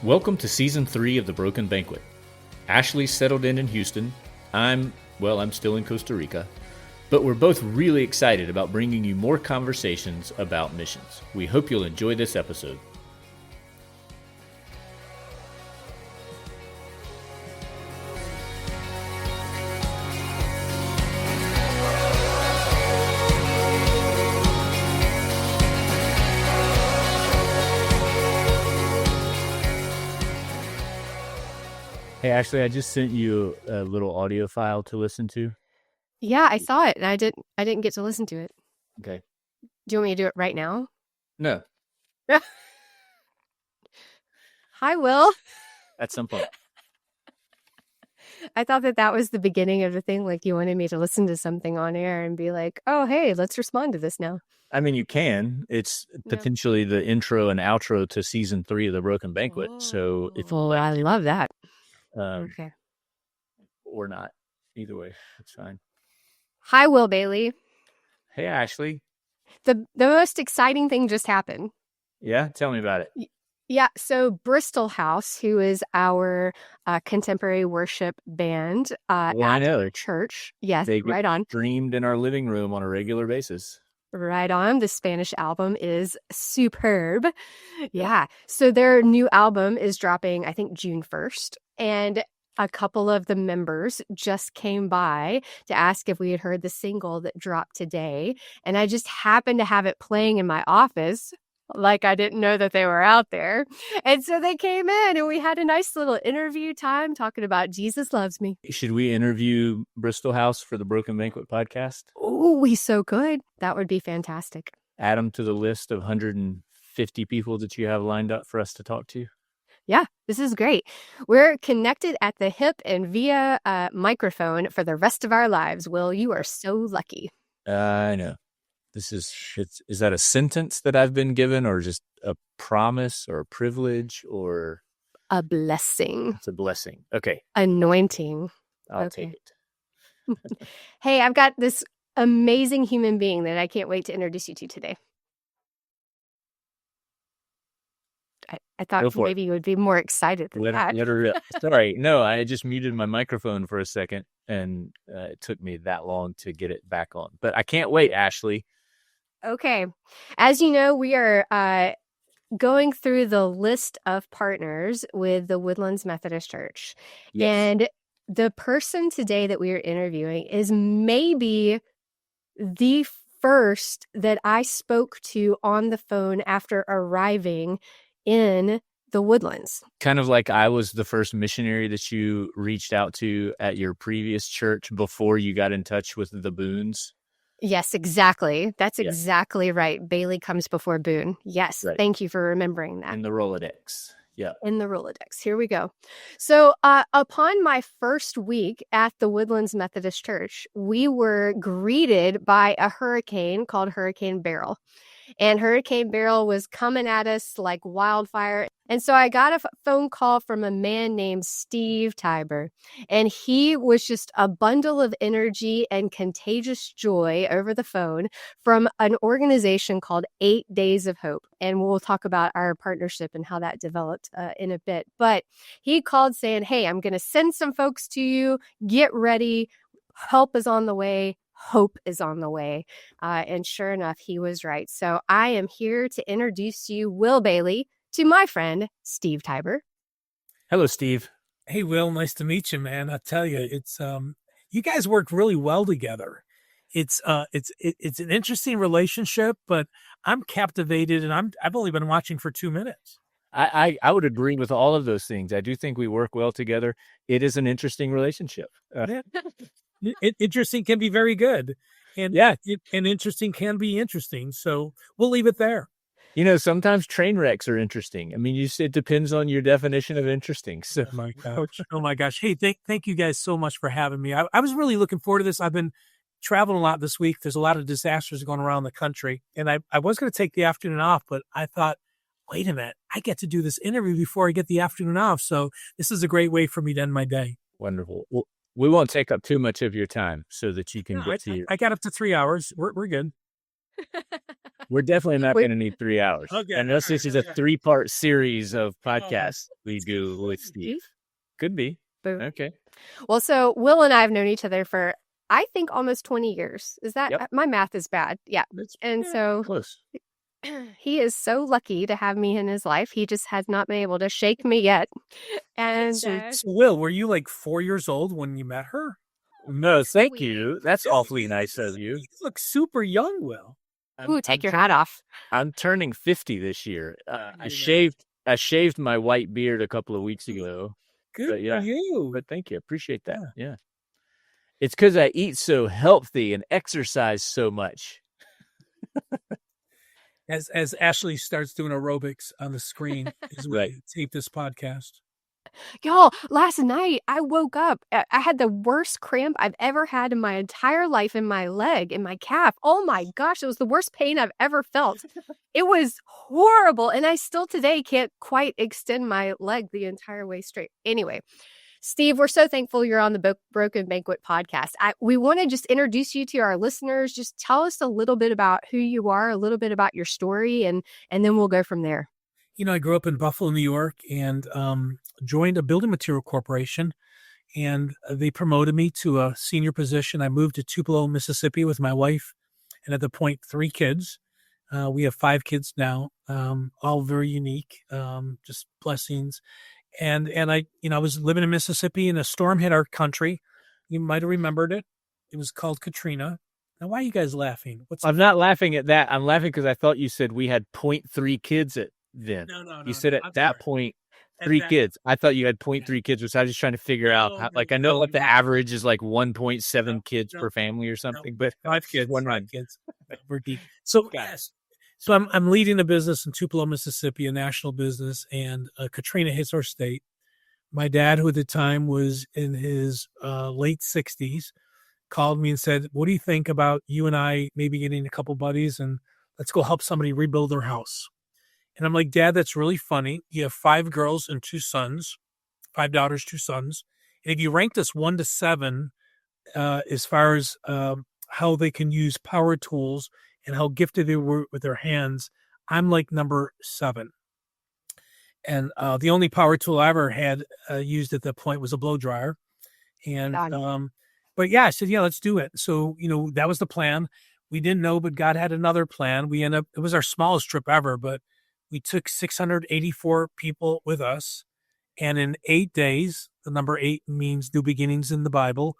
Welcome to Season 3 of the Broken Banquet. Ashley's settled in Houston. I'm still in Costa Rica. But we're both really excited about bringing you more conversations about missions. We hope you'll enjoy this episode. Hey, Ashley, I just sent you a little audio file to listen to. Yeah, I saw it, and I didn't get to listen to it. Okay. Do you want me to do it right now? No. Hi, Will. At some point. I thought that was the beginning of the thing, like you wanted me to listen to something on air and be like, oh, hey, let's respond to this now. I mean, you can. It's potentially the intro and outro to Season 3 of the Broken Banquet. So if I love that. Okay. Or not. Either way, it's fine. Hi, Will Bailey. Hey, Ashley. The most exciting thing just happened. Yeah? Tell me about it. Yeah. So Bristol House, who is our contemporary worship band I know. at church. Yes, they right on. Streamed in our living room on a regular basis. Right on. The Spanish album is superb. Yeah. So their new album is dropping, I think, June 1st. And a couple of the members just came by to ask if we had heard the single that dropped today. And I just happened to have it playing in my office. Like I didn't know that they were out there. And so they came in and we had a nice little interview time talking about Jesus Loves Me. Should we interview Bristol House for the Broken Banquet podcast? Oh, we so could. That would be fantastic. Add them to the list of 150 people that you have lined up for us to talk to. Yeah, this is great. We're connected at the hip and via microphone for the rest of our lives. Will, you are so lucky. I know. Is that a sentence that I've been given, or just a promise or a privilege or a blessing? It's a blessing. Okay. Anointing. I'll take it. Hey, I've got this amazing human being that I can't wait to introduce you to today. I thought maybe you would be more excited than that. Let her rip. Sorry. No, I just muted my microphone for a second, and it took me that long to get it back on. But I can't wait, Ashley. Okay. As you know, we are going through the list of partners with the Woodlands Methodist Church. Yes. And the person today that we are interviewing is maybe the first that I spoke to on the phone after arriving in the Woodlands. Kind of like I was the first missionary that you reached out to at your previous church before you got in touch with the Boones. Yes, exactly. That's exactly right. Bailey comes before Boone. Yes. Right. Thank you for remembering that. In the Rolodex. Yeah. In the Rolodex. Here we go. So upon my first week at the Woodlands Methodist Church, we were greeted by a hurricane called Hurricane Beryl. And Hurricane Beryl was coming at us like wildfire. And so I got a phone call from a man named Steve Tybor. And he was just a bundle of energy and contagious joy over the phone from an organization called 8 Days of Hope. And we'll talk about our partnership and how that developed in a bit. But he called saying, hey, I'm going to send some folks to you. Get ready. Help is on the way. Hope is on the way. And sure enough, he was right. So I am here to introduce you, Will Bailey, to my friend, Steve Tybor. Hello, Steve. Hey, Will. Nice to meet you, man. I tell you, it's you guys work really well together. It's an interesting relationship, but I'm captivated, and I've only been watching for 2 minutes. I would agree with all of those things. I do think we work well together. It is an interesting relationship. Interesting can be very good. And and interesting can be interesting. So we'll leave it there. You know, sometimes train wrecks are interesting. I mean, it depends on your definition of interesting. So. Oh my gosh. Hey, thank you guys so much for having me. I was really looking forward to this. I've been traveling a lot this week. There's a lot of disasters going around the country. And I was going to take the afternoon off, but I thought, wait a minute, I get to do this interview before I get the afternoon off. So this is a great way for me to end my day. Wonderful. Well, we won't take up too much of your time so that you can get to your... I got up to 3 hours. We're good. We're definitely not We- going to need 3 hours. Okay, Unless this is a 3-part series of podcasts we do with Mm-hmm. Steve. Could be. Boom. Okay. Well, so Will and I have known each other for, I think, almost 20 years. Is that Yep. my math is bad? Yeah. And so close. he is so lucky to have me in his life. He just has not been able to shake me yet. And So, Will, were you like 4 years old when you met her? No, thank you. That's awfully nice of you. You look super young, Will. ooh, take your hat off. I'm turning 50 this year. I shaved my white beard a couple of weeks ago. Good But yeah, for you. but thank you. Appreciate that. Yeah. It's because I eat so healthy and exercise so much. As Ashley starts doing aerobics on the screen as we Right. tape this podcast. Y'all, last night I woke up. I had the worst cramp I've ever had in my entire life in my leg, in my calf. Oh my gosh, it was the worst pain I've ever felt. It was horrible. And I still today can't quite extend my leg the entire way straight. Anyway, Steve, we're so thankful you're on the Broken Banquet podcast. We want to just introduce you to our listeners. Just tell us a little bit about who you are, a little bit about your story, and then we'll go from there. You know, I grew up in Buffalo, New York, and joined a building material corporation, and they promoted me to a senior position. I moved to Tupelo, Mississippi with my wife, and at the point, 3 kids. We have 5 kids now, all very unique, just blessings. And I was living in Mississippi, and a storm hit our country. You might have remembered it. It was called Katrina. Now, why are you guys laughing? I'm not laughing at that. I'm laughing because I thought you said we had 0.3 kids then. No. You said at that point, 3 kids. I thought you had 0.3 kids, which I was just trying to figure out. How, I know what the average is, like 1.7 kids per family or something, but 5 kids. One run. 5 kids. We're deep. So, yes. So I'm leading a business in Tupelo, Mississippi, a national business, and Katrina hits our state. My dad, who at the time was in his late 60s, called me and said, "What do you think about you and I maybe getting a couple buddies and let's go help somebody rebuild their house?" And I'm like, "Dad, that's really funny. You have 5 girls and 2 sons, 5 daughters, 2 sons. And if you rank us 1 to 7, as far as how they can use power tools and how gifted they were with their hands, I'm like number 7. And the only power tool I ever had used at that point was a blow dryer. And but yeah, I said, yeah, let's do it. So, that was the plan. We didn't know, but God had another plan. It was our smallest trip ever, but we took 684 people with us. And in 8 days, the number 8 means new beginnings in the Bible.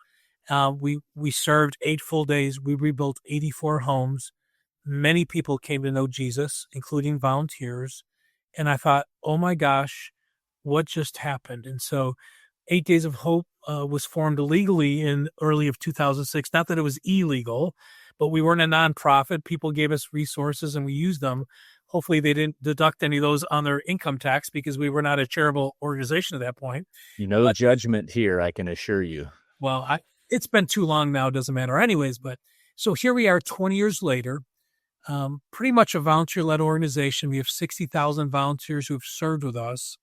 We served 8 full days. We rebuilt 84 homes. Many people came to know Jesus, including volunteers. And I thought, oh my gosh, what just happened? And so 8 Days of Hope was formed illegally in early of 2006. Not that it was illegal, but we weren't a nonprofit. People gave us resources and we used them. Hopefully they didn't deduct any of those on their income tax because we were not a charitable organization at that point. Judgment here, I can assure you. Well, it's been too long now. It doesn't matter anyways. But so here we are 20 years later, pretty much a volunteer-led organization. We have 60,000 volunteers who have served with us.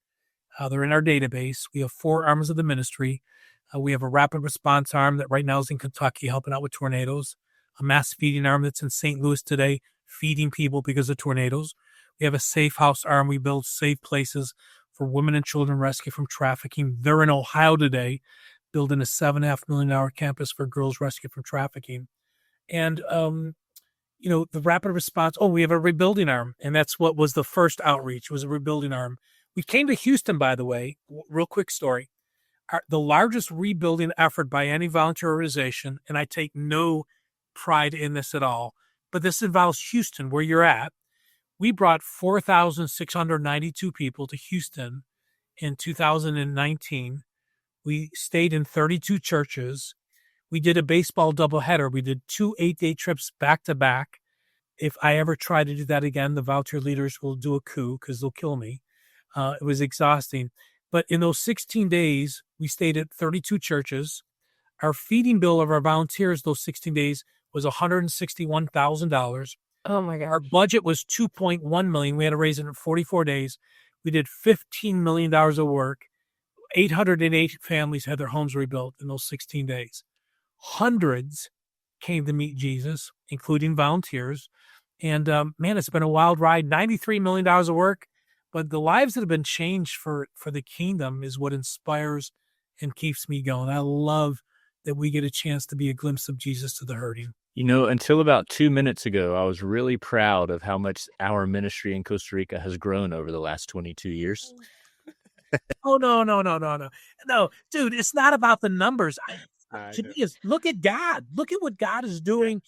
They're in our database. We have 4 arms of the ministry. We have a rapid response arm that right now is in Kentucky helping out with tornadoes, a mass feeding arm that's in St. Louis today feeding people because of tornadoes. We have a safe house arm. We build safe places for women and children rescued from trafficking. They're in Ohio today building a $7.5 million campus for girls rescued from trafficking. And, the rapid response, we have a rebuilding arm. And that's what was the first outreach, was a rebuilding arm. We came to Houston, by the way, real quick story. The largest rebuilding effort by any volunteer organization, and I take no pride in this at all, but this involves Houston, where you're at. We brought 4,692 people to Houston in 2019. We stayed in 32 churches. We did a baseball doubleheader. We did 2 8-day trips back to back. If I ever try to do that again, the volunteer leaders will do a coup because they'll kill me. It was exhausting. But in those 16 days, we stayed at 32 churches. Our feeding bill of our volunteers those 16 days was $161,000. Oh my God. Our budget was $2.1 million. We had to raise it in 44 days. We did $15 million of work. 808 families had their homes rebuilt in those 16 days. Hundreds came to meet Jesus, including volunteers. And man, it's been a wild ride. $93 million of work, but the lives that have been changed for the kingdom is what inspires and keeps me going. I love that we get a chance to be a glimpse of Jesus to the hurting. Until about 2 minutes ago, I was really proud of how much our ministry in Costa Rica has grown over the last 22 years. Oh, no. No, dude, it's not about the numbers. To me, is look at God. Look at what God is doing.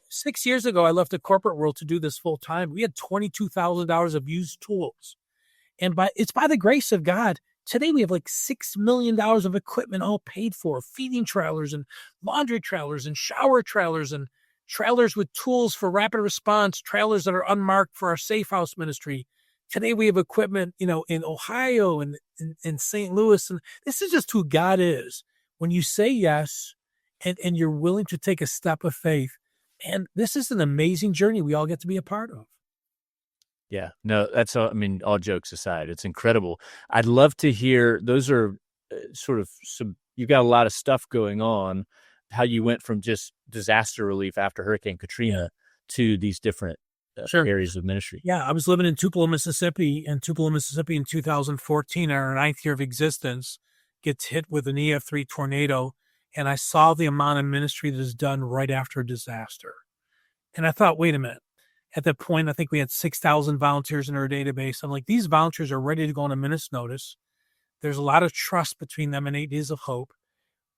6 years ago, I left the corporate world to do this full time. We had $22,000 of used tools. And it's by the grace of God. Today, we have like $6 million of equipment all paid for, feeding trailers and laundry trailers and shower trailers and trailers with tools for rapid response, trailers that are unmarked for our safe house ministry. Today, we have equipment, in Ohio and in St. Louis. And this is just who God is. When you say yes and you're willing to take a step of faith, and this is an amazing journey we all get to be a part of. Yeah, no, that's all. I mean, all jokes aside, it's incredible. I'd love to hear, those are sort of you've got a lot of stuff going on, how you went from just disaster relief after Hurricane Katrina to these different areas of ministry. Yeah, I was living in Tupelo, Mississippi, in 2014, our 9th year of existence, gets hit with an EF3 tornado, and I saw the amount of ministry that is done right after a disaster. And I thought, wait a minute. At that point, I think we had 6,000 volunteers in our database. I'm like, these volunteers are ready to go on a minute's notice. There's a lot of trust between them and 8 Days of Hope.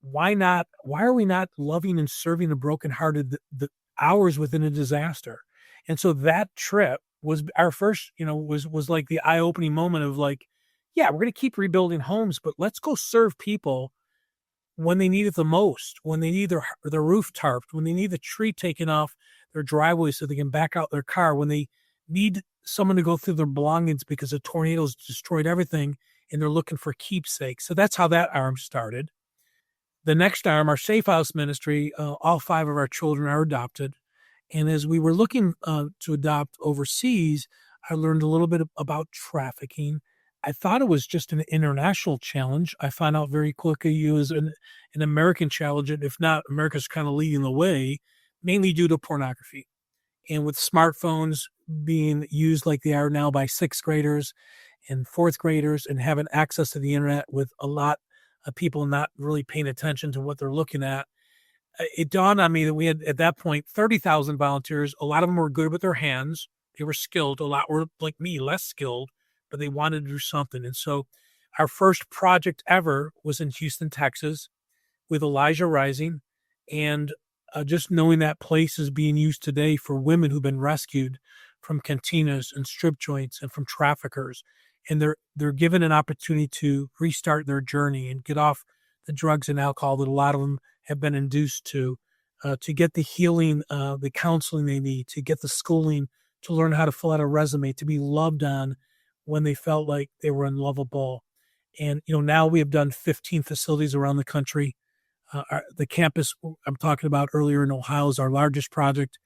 Why not? Why are we not loving and serving the brokenhearted the hours within a disaster? And so that trip was our first, was like the eye-opening moment of like, yeah, we're going to keep rebuilding homes, but let's go serve people when they need it the most, when they need their roof tarped, when they need the tree taken off their driveway so they can back out their car, when they need someone to go through their belongings because a tornado's destroyed everything and they're looking for keepsakes. So that's how that arm started. The next arm, our Safe House ministry, all 5 of our children are adopted. And as we were looking to adopt overseas, I learned a little bit about trafficking. I thought it was just an international challenge. I found out very quickly it was an American challenge, and if not, America's kind of leading the way, mainly due to pornography. And with smartphones being used like they are now by 6th graders and 4th graders and having access to the internet with a lot of people not really paying attention to what they're looking at, it dawned on me that we had, at that point, 30,000 volunteers. A lot of them were good with their hands. They were skilled. A lot were like me, less skilled, but they wanted to do something. And so our first project ever was in Houston, Texas, with Elijah Rising. And just knowing that place is being used today for women who've been rescued from cantinas and strip joints and from traffickers. And they're given an opportunity to restart their journey and get off the drugs and alcohol that a lot of them have been induced to get the healing, the counseling they need, to get the schooling, to learn how to fill out a resume, to be loved on when they felt like they were unlovable. And, now we have done 15 facilities around the country. The campus I'm talking about earlier in Ohio is our largest project,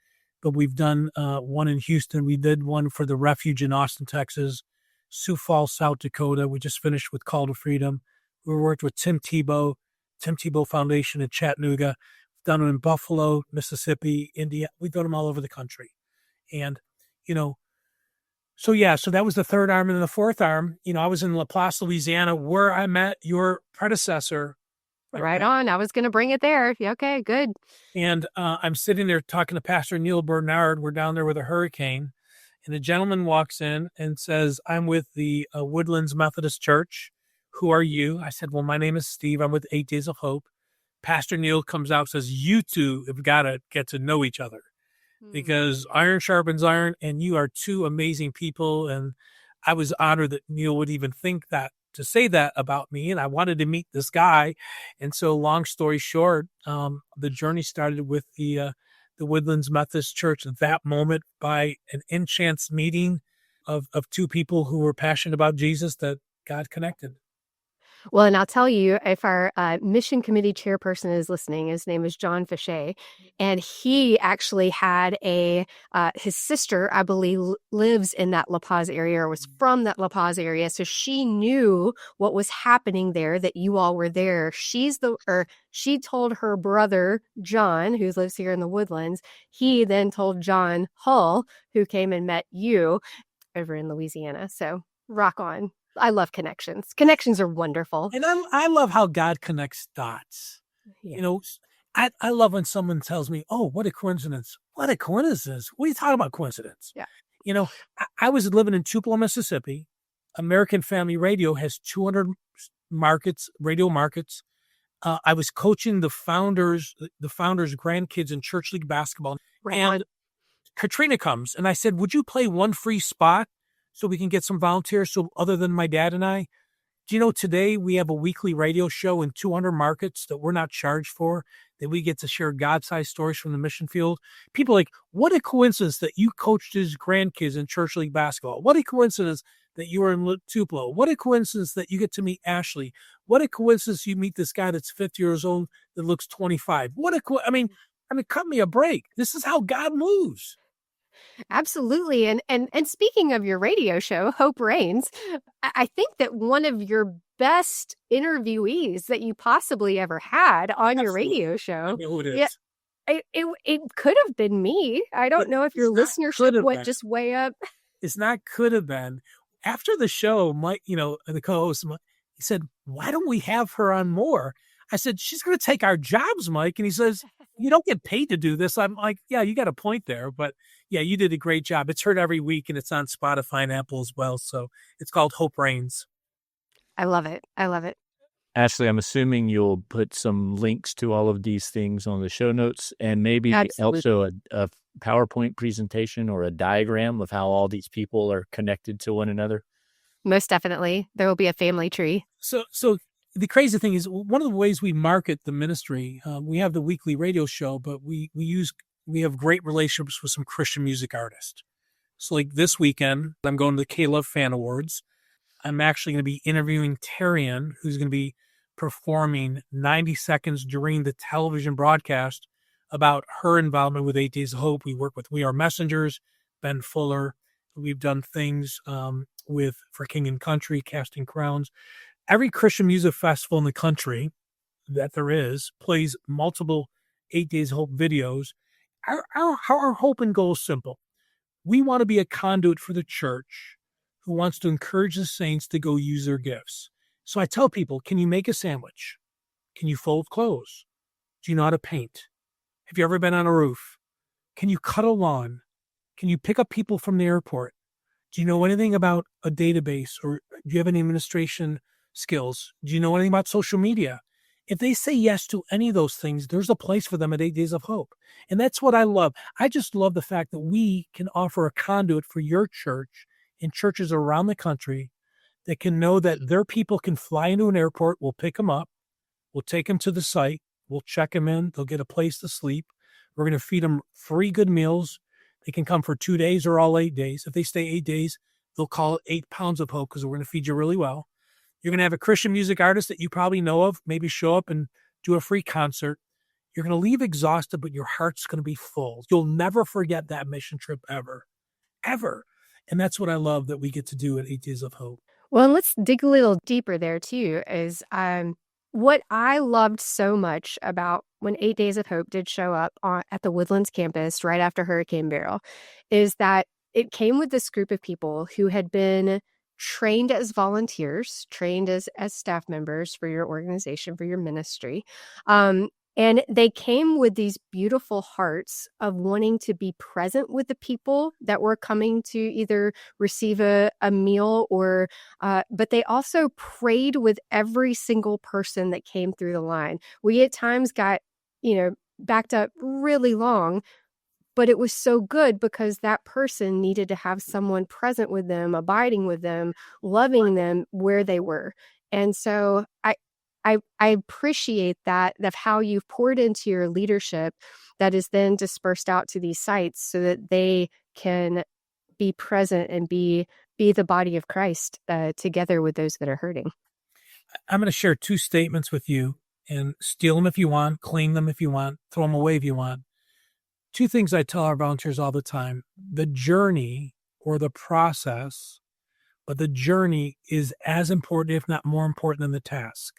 but we've done one in Houston. We did one for the refuge in Austin, Texas, Sioux Falls, South Dakota. We just finished with Call to Freedom. We worked with Tim Tebow Foundation in Chattanooga. We've done them in Buffalo, Mississippi, India. We've done them all over the country. And, so that was the third arm. And the fourth arm, I was in La Place, Louisiana, where I met your predecessor. Right on. I was going to bring it there. Okay, good. And I'm sitting there talking to Pastor Neil Bernard. We're down there with a hurricane. And a gentleman walks in and says, I'm with the Woodlands Methodist Church. Who are you? I said, well, my name is Steve. I'm with 8 Days of Hope. Pastor Neil comes out and says, you two have got to get to know each other because iron sharpens iron, and you are 2 amazing people. And I was honored that Neil would even think that, to say that about me. And I wanted to meet this guy. And so long story short, the journey started with the Woodlands Methodist Church at that moment by an in-chance meeting of 2 people who were passionate about Jesus that God connected. Well, and I'll tell you, if our mission committee chairperson is listening, his name is John Fichet, and he actually had his sister, I believe, lives in that La Paz area or was from that La Paz area. So she knew what was happening there, that you all were there. She told her brother, John, who lives here in the Woodlands. He then told John Hull, who came and met you over in Louisiana. So rock on. I love connections. Connections are wonderful. And I love how God connects dots. Yeah. You know, I love when someone tells me, "Oh, what a coincidence! What a coincidence! What are you talking about coincidence?" Yeah. You know, I was living in Tupelo, Mississippi. American Family Radio has 200 radio markets. I was coaching the founders' grandkids in church league basketball, Right. and Katrina comes, and I said, "Would you play one free spot so we can get some volunteers? So other than my dad and I." Do you know today we have a weekly radio show in 200 markets that we're not charged for, that we get to share God-sized stories from the mission field? People are like, what a coincidence that you coached his grandkids in church league basketball. What a coincidence that you were in Tupelo. What a coincidence that you get to meet Ashley. What a coincidence you meet this guy that's 50 years old that looks 25. I mean, cut me a break. This is how God moves. Absolutely. And speaking of your radio show, Hope Reigns, I think that one of your best interviewees that you possibly ever had on your radio show. I know who it is. Yeah, it could have been me. I don't know if your listenership went just way up. It's not could have been. After the show, Mike, the co-host, he said, "Why don't we have her on more?" I said, "She's going to take our jobs, Mike." And he says, "You don't get paid to do this." I'm like, "Yeah, you got a point there." But yeah, you did a great job. It's heard every week, and it's on Spotify and Apple as well. So it's called Hope Reigns. I love it. I love it. Ashley, I'm assuming you'll put some links to all of these things on the show notes, and maybe also a PowerPoint presentation or a diagram of how all these people are connected to one another. Most definitely. There will be a family tree. So the crazy thing is, one of the ways we market the ministry, we have the weekly radio show, but we have great relationships with some Christian music artists. So like this weekend, I'm going to the K-Love Fan Awards. I'm actually going to be interviewing Terrian, who's going to be performing 90 seconds during the television broadcast about her involvement with 8 Days of Hope. We work with We Are Messengers, Ben Fuller. We've done things with For King and Country, Casting Crowns. Every Christian music festival in the country that there is plays multiple 8 Days of Hope videos. Our hope and goal is simple. We want to be a conduit for the church who wants to encourage the saints to go use their gifts. So I tell people, can you make a sandwich? Can you fold clothes? Do you know how to paint? Have you ever been on a roof? Can you cut a lawn? Can you pick up people from the airport? Do you know anything about a database, or do you have any administration skills? Do you know anything about social media? If they say yes to any of those things, there's a place for them at 8 Days of Hope. And that's what I love. I just love the fact that we can offer a conduit for your church and churches around the country that can know that their people can fly into an airport. We'll pick them up. We'll take them to the site. We'll check them in. They'll get a place to sleep. We're going to feed them 3 good meals. They can come for 2 days or all 8 days. If they stay 8 days, they'll call it 8 pounds of hope because we're going to feed you really well. You're going to have a Christian music artist that you probably know of, maybe show up and do a free concert. You're going to leave exhausted, but your heart's going to be full. You'll never forget that mission trip ever, ever. And that's what I love that we get to do at 8 Days of Hope. Well, and let's dig a little deeper there too, is what I loved so much about when 8 Days of Hope did show up at the Woodlands campus right after Hurricane Beryl is that it came with this group of people who had been trained as volunteers, trained as staff members for your organization, for your ministry. And they came with these beautiful hearts of wanting to be present with the people that were coming to either receive a meal or, but they also prayed with every single person that came through the line. We at times got, backed up really long, but it was so good because that person needed to have someone present with them, abiding with them, loving them where they were. And so I appreciate that of how you've poured into your leadership that is then dispersed out to these sites so that they can be present and be the body of Christ together with those that are hurting. I'm going to share two statements with you, and steal them if you want, claim them if you want, throw them away if you want. Two things I tell our volunteers all the time: the journey or the process, but the journey is as important, if not more important, than the task.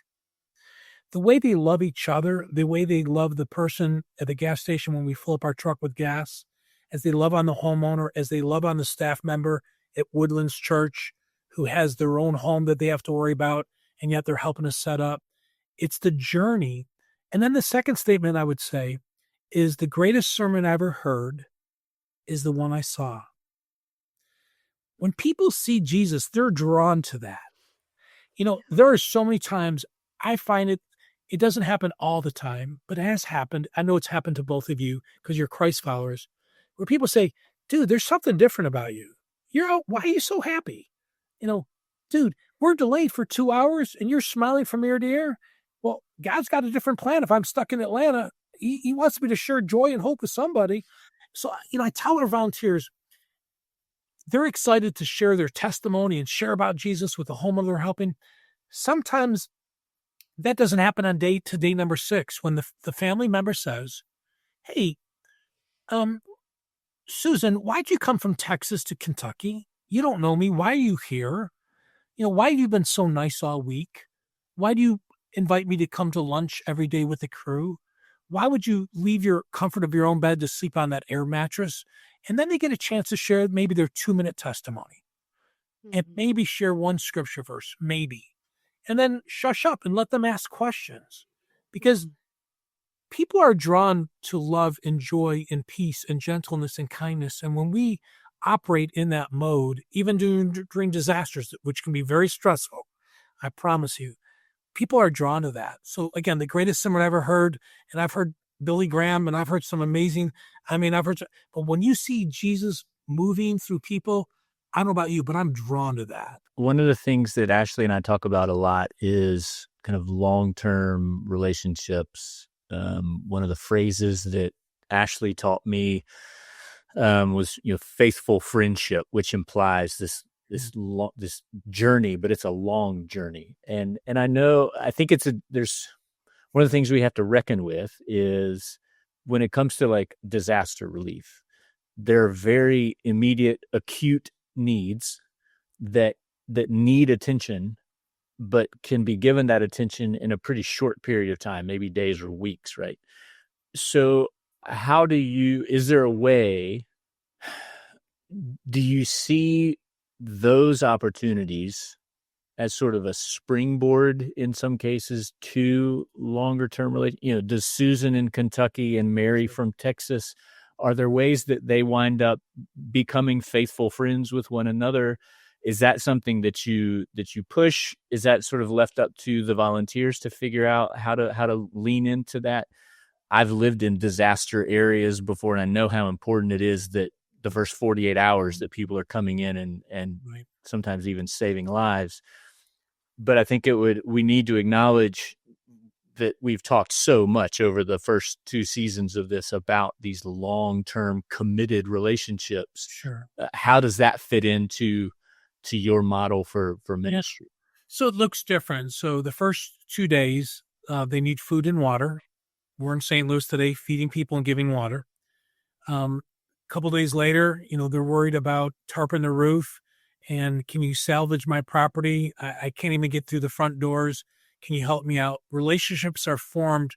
The way they love each other, the way they love the person at the gas station when we fill up our truck with gas, as they love on the homeowner, as they love on the staff member at Woodlands Church who has their own home that they have to worry about, and yet they're helping us set up. It's the journey. And then the second statement I would say is the greatest sermon I ever heard is the one I saw. When people see Jesus, they're drawn to that. There are so many times I find it doesn't happen all the time, but it has happened. I know it's happened to both of you because you're Christ followers, where people say, dude, there's something different about you. Why are you so happy? Dude, we're delayed for 2 hours and you're smiling from ear to ear. Well, God's got a different plan. If I'm stuck in Atlanta, he wants me to share joy and hope with somebody. So, I tell our volunteers, they're excited to share their testimony and share about Jesus with the homeowner they're helping. Sometimes that doesn't happen on day number 6 when the family member says, hey, Susan, why'd you come from Texas to Kentucky? You don't know me. Why are you here? Why have you been so nice all week? Why do you invite me to come to lunch every day with the crew? Why would you leave your comfort of your own bed to sleep on that air mattress? And then they get a chance to share maybe their 2-minute testimony and maybe share one scripture verse, maybe. And then shush up and let them ask questions, because people are drawn to love and joy and peace and gentleness and kindness. And when we operate in that mode, even during disasters, which can be very stressful, I promise you, people are drawn to that. So again, the greatest sermon I ever heard, and I've heard Billy Graham, and I've heard some amazing, but when you see Jesus moving through people, I don't know about you, but I'm drawn to that. One of the things that Ashley and I talk about a lot is kind of long-term relationships. One of the phrases that Ashley taught me was, faithful friendship, which implies this journey, but it's a long journey. And I think there's one of the things we have to reckon with is when it comes to like disaster relief, there are very immediate, acute needs that need attention, but can be given that attention in a pretty short period of time, maybe days or weeks, right? So is there a way, do you see those opportunities as sort of a springboard in some cases to longer term relations? Does Susan in Kentucky and Mary from Texas, are there ways that they wind up becoming faithful friends with one another? Is that something that you push? Is that sort of left up to the volunteers to figure out how to lean into that? I've lived in disaster areas before, and I know how important it is that the first 48 hours that people are coming in and Right. sometimes even saving lives. But I think we need to acknowledge that we've talked so much over the first 2 seasons of this about these long-term committed relationships. Sure. How does that fit into your model for ministry? So it looks different. So the first 2 days, they need food and water. We're in St. Louis today, feeding people and giving water. A couple days later, they're worried about tarping the roof. And can you salvage my property? I can't even get through the front doors. Can you help me out? Relationships are formed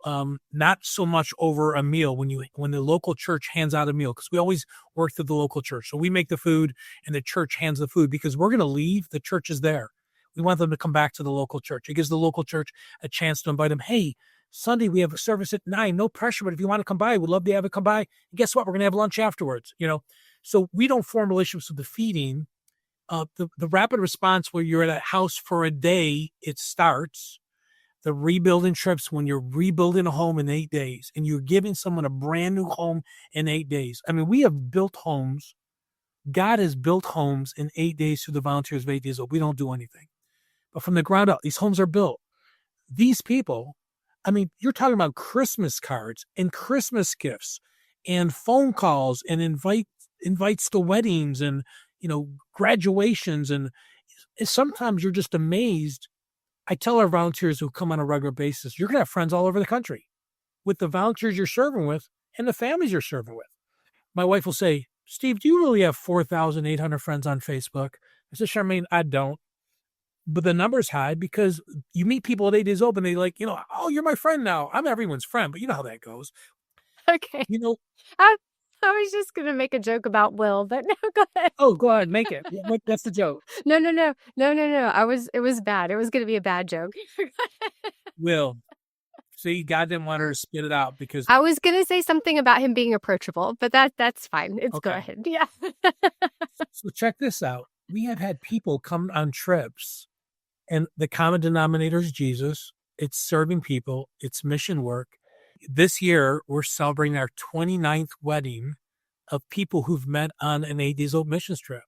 not so much over a meal when the local church hands out a meal, because we always work through the local church. So we make the food and the church hands the food, because we're going to leave. The church is there. We want them to come back to the local church. It gives the local church a chance to invite them. Hey, Sunday we have a service at 9. No pressure, but if you want to come by, we'd love to have it come by. And guess what? We're going to have lunch afterwards. So we don't form relationships with the feeding. The rapid response, where you're at a house for a day, it starts. The rebuilding trips, when you're rebuilding a home in 8 days and you're giving someone a brand new home in 8 days. I mean, we have built homes. God has built homes in 8 days through the volunteers of 8 days old. We don't do anything. But from the ground up, these homes are built. These people, I mean, you're talking about Christmas cards and Christmas gifts and phone calls and invites to weddings and, graduations. And sometimes you're just amazed I tell our volunteers who come on a regular basis, you're going to have friends all over the country with the volunteers you're serving with and the families you're serving with. My wife will say, Steve, do you really have 4,800 friends on Facebook? I said, Charmaine, I don't. But the number's high because you meet people at 8 Days Open. They like, oh, you're my friend now. I'm everyone's friend, but you know how that goes. Okay. I was just going to make a joke about Will, but no, go ahead. Oh, go ahead. Make it. That's the joke. No. It was bad. It was going to be a bad joke. Will. See, God didn't want her to spit it out because I was going to say something about him being approachable, but that's fine. It's Okay. Go ahead. Yeah. So check this out. We have had people come on trips and the common denominator is Jesus. It's serving people. It's mission work. This year, we're celebrating our 29th wedding of people who've met on an 8 Days Old missions trip.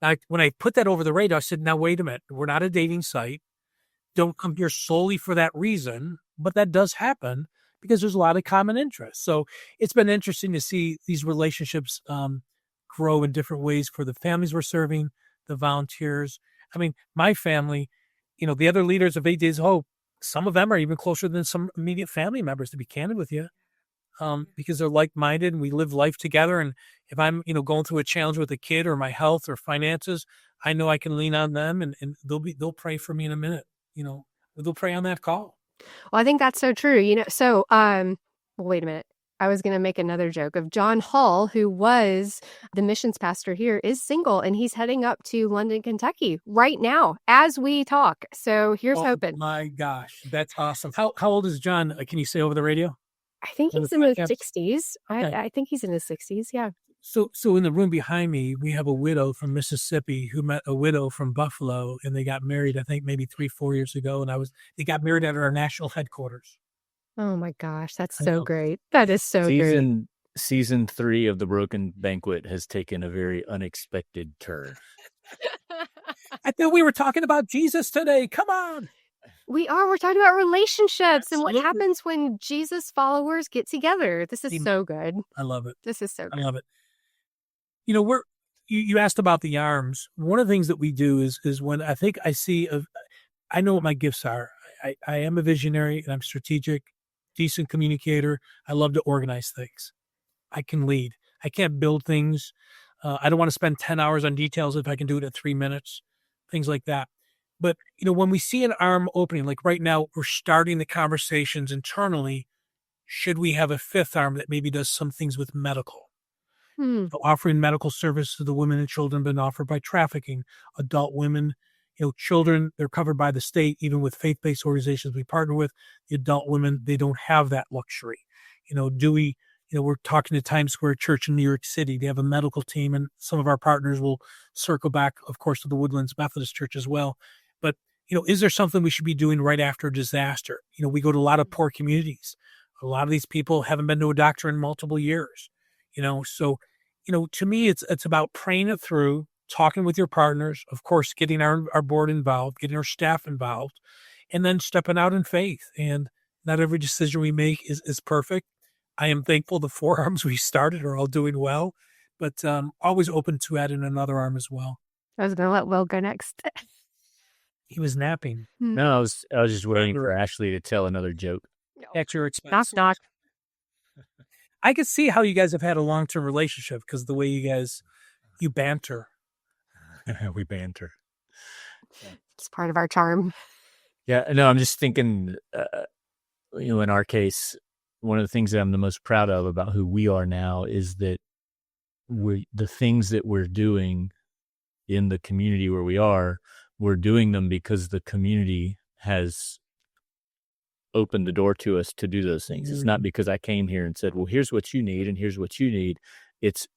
Now, when I put that over the radar, I said, now, wait a minute. We're not a dating site. Don't come here solely for that reason. But that does happen because there's a lot of common interests. So it's been interesting to see these relationships grow in different ways for the families we're serving, the volunteers. I mean, my family, the other leaders of 8 Days of Hope, some of them are even closer than some immediate family members, to be candid with you, because they're like-minded and we live life together. And if I'm, going through a challenge with a kid or my health or finances, I know I can lean on them and they'll pray for me in a minute. They'll pray on that call. Well, I think that's so true. So, well, wait a minute. I was going to make another joke of John Hall, who was the missions pastor here, is single and he's heading up to London, Kentucky right now as we talk. So here's hoping. My gosh, that's awesome. How old is John? Can you say over the radio? I think he's in his 60s. Okay. I think he's in his 60s. Yeah. So in the room behind me, we have a widow from Mississippi who met a widow from Buffalo, and they got married, I think maybe 3-4 years ago. And they got married at our national headquarters. Oh my gosh, that's so great. That is so great. Season 3 of the Broken Banquet has taken a very unexpected turn. I thought we were talking about Jesus today. Come on. We are. We're talking about relationships and what happens when Jesus followers get together. This is so good. I love it. This is so good. I love it. You asked about the arms. One of the things that we do is when I think I know what my gifts are. I am a visionary and I'm strategic, decent communicator. I love to organize things. I can lead. I can't build things. I don't want to spend 10 hours on details if I can do it in 3 minutes, things like that. But, when we see an arm opening, like right now, we're starting the conversations internally. Should we have a fifth arm that maybe does some things with medical? Offering medical service to the women and children been offered by trafficking, adult women, children, they're covered by the state, even with faith-based organizations we partner with. The adult women, they don't have that luxury. We're talking to Times Square Church in New York City. They have a medical team, and some of our partners will circle back, of course, to the Woodlands Methodist Church as well. But, is there something we should be doing right after a disaster? We go to a lot of poor communities. A lot of these people haven't been to a doctor in multiple years. So, to me, it's about praying it through, talking with your partners, of course, getting our board involved, getting our staff involved, and then stepping out in faith. And not every decision we make is perfect. I am thankful the 4 arms we started are all doing well, but always open to adding another arm as well. I was going to let Will go next. He was napping. No, I was just waiting for Ashley to tell another joke. At your expense. Knock. I could see how you guys have had a long-term relationship because of the way you banter. We banter. It's part of our charm. Yeah, no, I'm just thinking, in our case, one of the things that I'm the most proud of about who we are now is that the things that we're doing in the community where we're doing them because the community has opened the door to us to do those things. It's not because I came here and said, well, here's what you need and here's what you need. It's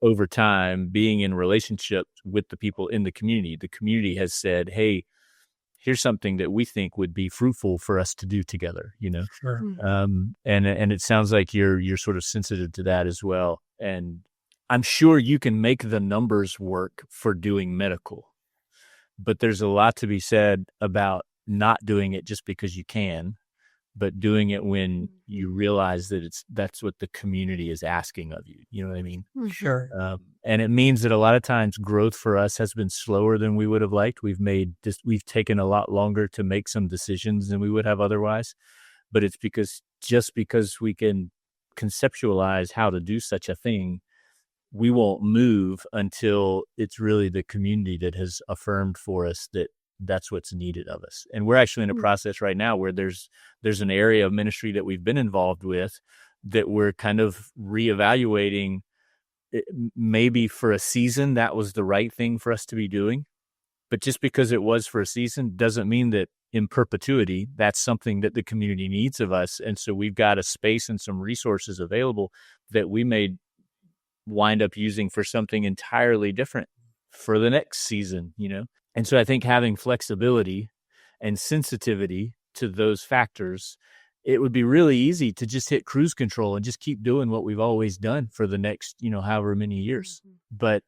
over time being in relationship with the people in the community. The community has said, hey, here's something that we think would be fruitful for us to do together, Sure. And it sounds like you're sort of sensitive to that as well. And I'm sure you can make the numbers work for doing medical, but there's a lot to be said about not doing it just because you can, but doing it when you realize that that's what the community is asking of you. You know what I mean? Sure. And it means that a lot of times growth for us has been slower than we would have liked. We've taken a lot longer to make some decisions than we would have otherwise. But it's because we can conceptualize how to do such a thing, we won't move until it's really the community that has affirmed for us that that's what's needed of us. And we're actually in a process right now where there's an area of ministry that we've been involved with that we're kind of reevaluating. Maybe for a season that was the right thing for us to be doing, but just because it was for a season doesn't mean that in perpetuity that's something that the community needs of us. And so we've got a space and some resources available that we may wind up using for something entirely different for the next season, you know? And so I think having flexibility and sensitivity to those factors, it would be really easy to just hit cruise control and just keep doing what we've always done for the next, however many years. But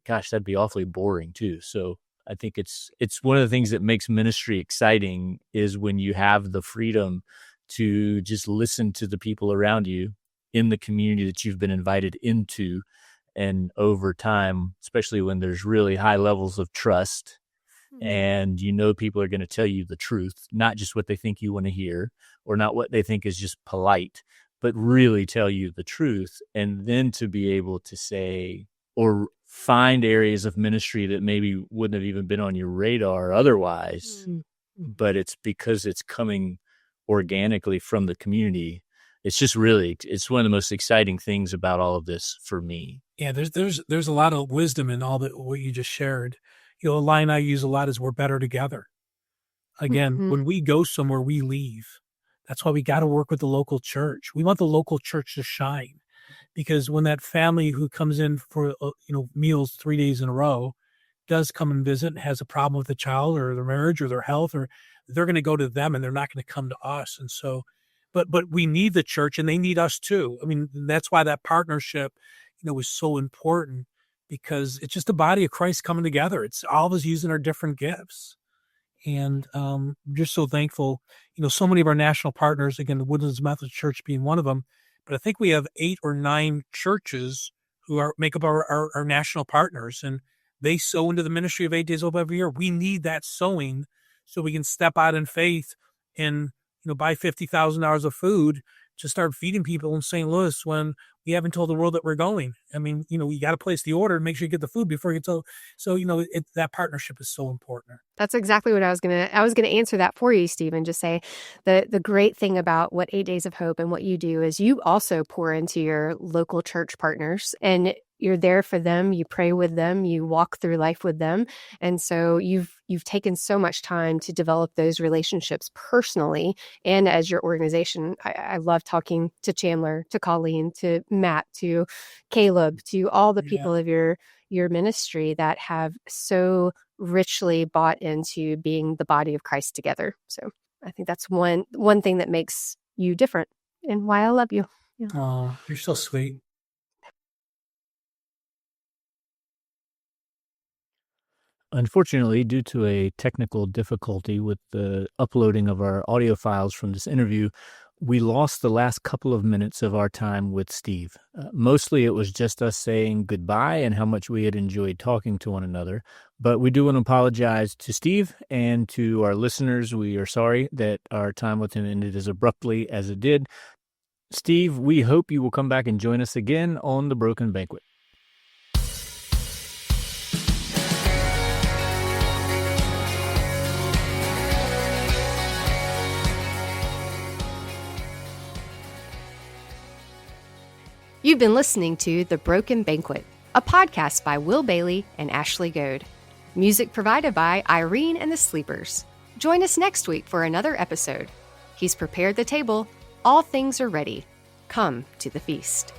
gosh, that'd be awfully boring too. So I think it's one of the things that makes ministry exciting is when you have the freedom to just listen to the people around you in the community that you've been invited into. And over time, especially when there's really high levels of trust and people are going to tell you the truth, not just what they think you want to hear or not what they think is just polite, but really tell you the truth. And then to be able to say or find areas of ministry that maybe wouldn't have even been on your radar otherwise, but it's because it's coming organically from the community. It's just it's one of the most exciting things about all of this for me. Yeah, there's a lot of wisdom in all that what you just shared. A line I use a lot is we're better together. Again, when we go somewhere, we leave. That's why we got to work with the local church. We want the local church to shine, because when that family who comes in for meals 3 days in a row does come and visit and has a problem with the child or their marriage or their health, or they're going to go to them and they're not going to come to us. And so, but we need the church and they need us too. I mean, that's why that partnership, was so important, because it's just a body of Christ coming together. It's all of us using our different gifts. And I'm just so thankful, so many of our national partners, again, the Woodlands Methodist Church being one of them, but I think we have 8 or 9 churches who make up our national partners, and they sow into the ministry of 8 Days Hope every year. We need that sowing so we can step out in faith and, buy $50,000 of food to start feeding people in St. Louis when we haven't told the world that we're going. I mean, you got to place the order and make sure you get the food before you tell. So, that partnership is so important. That's exactly what I was going to answer that for you, Stephen. Just say the great thing about what 8 Days of Hope and what you do is you also pour into your local church partners, and you're there for them. You pray with them. You walk through life with them. And so you've taken so much time to develop those relationships personally and as your organization. I love talking to Chandler, to Colleen, to Matt, to Caleb, to all the people of your ministry that have so richly bought into being the body of Christ together. So I think that's one thing that makes you different and why I love you. Yeah. Oh, you're so sweet. Unfortunately, due to a technical difficulty with the uploading of our audio files from this interview, we lost the last couple of minutes of our time with Steve. Mostly it was just us saying goodbye and how much we had enjoyed talking to one another. But we do want to apologize to Steve and to our listeners. We are sorry that our time with him ended as abruptly as it did. Steve, we hope you will come back and join us again on the Broken Banquet. You've been listening to The Broken Banquet, a podcast by Will Bailey and Ashley Goad. Music provided by Irene and the Sleepers. Join us next week for another episode. He's prepared the table. All things are ready. Come to the feast.